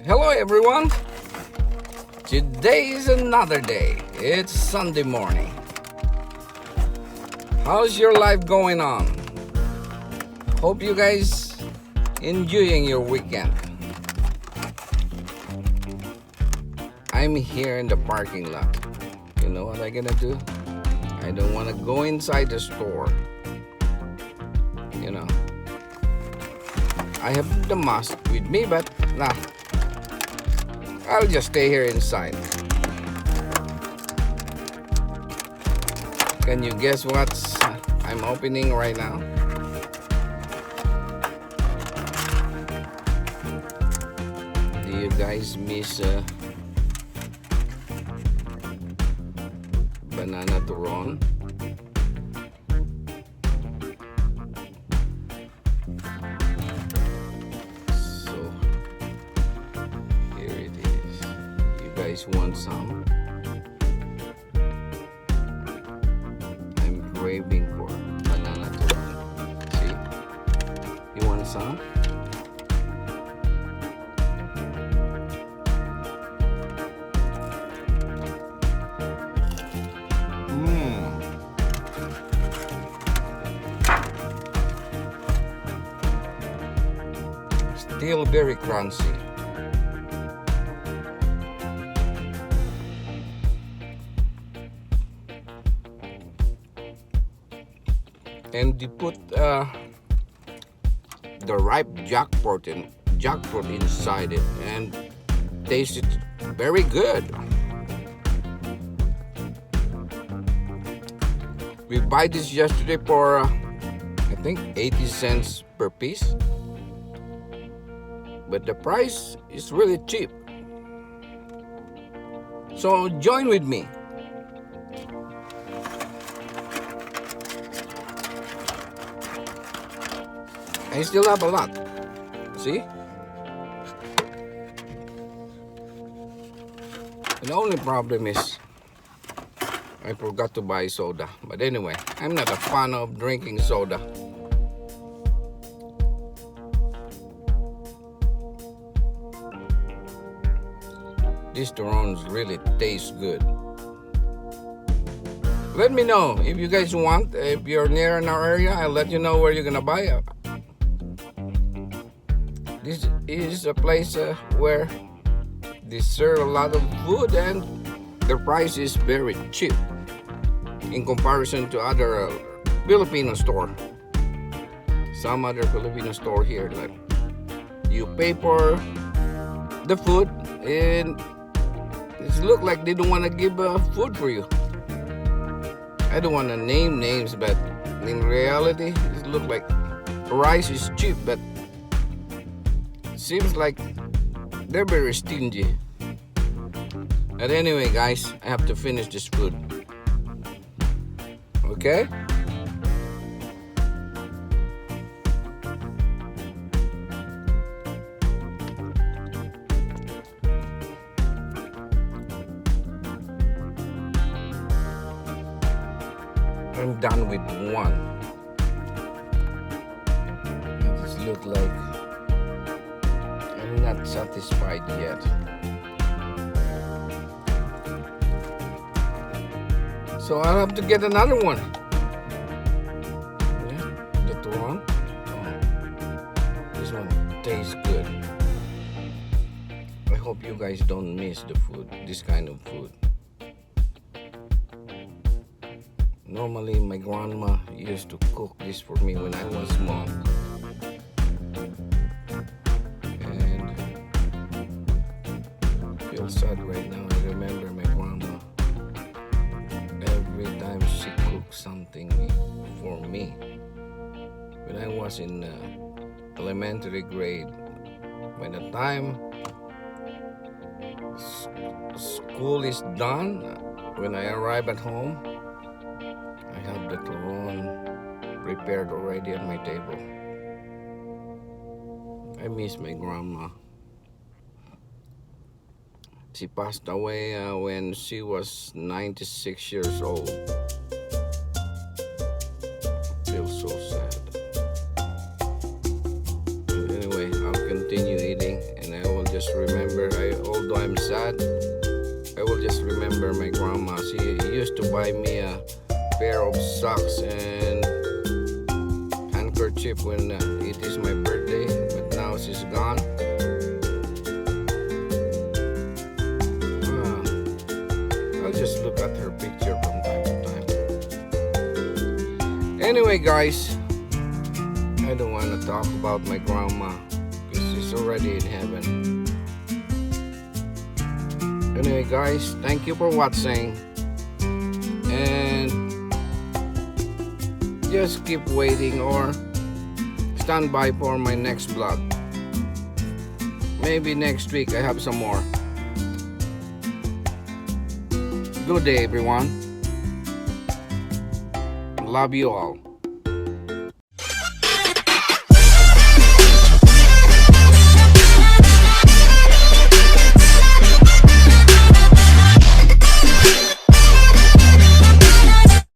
Hello everyone. Today is another day. It's Sunday morning. How's your life going on? Hope you guys enjoying your weekend. I'm here in the parking lot. You know what I'm gonna do? I don't want to go inside the store. You know, I have the mask with me, but nah, I'll just stay here inside. Can you guess what's I'm opening right now? Do you guys miss banana Turon? So here it is. You guys want some? I'm craving for banana Turon. See? You want some? Still very crunchy. And you put the ripe jackfruit inside it, and taste it very good. We buy this yesterday for I think 80 cents per piece. But the price is really cheap. So join with me. I still have a lot. See? The only problem is I forgot to buy soda. But anyway, I'm not a fan of drinking soda. These Turons really taste good. Let me know if you guys want. If you're near in our area, I'll let you know where you're gonna buy it. This is a place where they serve a lot of food and the price is very cheap in comparison to other Filipino store. Some other Filipino store here, like you pay for the food and it look like they don't want to give food for you. I don't want to name names, but in reality, it look like rice is cheap, but seems like they're very stingy. But anyway, guys, I have to finish this food. Okay? I'm done with one. This looks like I'm not satisfied yet. So I'll have to get another one. Yeah, the Turon. Oh, this one tastes good. I hope you guys don't miss the food, this kind of food. Normally, my grandma used to cook this for me when I was small. And I feel sad right now. I remember my grandma. Every time she cooked something for me. When I was in elementary grade, by the time school is done, when I arrive at home, I have the Turon prepared already at my table. I miss my grandma. She passed away when she was 96 years old. Feel so sad. But anyway, I'll continue eating and I will just just remember, although I'm sad, I will just remember my grandma. She used to buy me a pair of socks and handkerchief when it is my birthday, but now she's gone. I'll just look at her picture from time to time. Anyway, guys, I don't want to talk about my grandma because she's already in heaven. Anyway, guys, thank you for watching, and just keep waiting or stand by for my next vlog. Maybe next week I have some more. Good day, everyone. Love you all.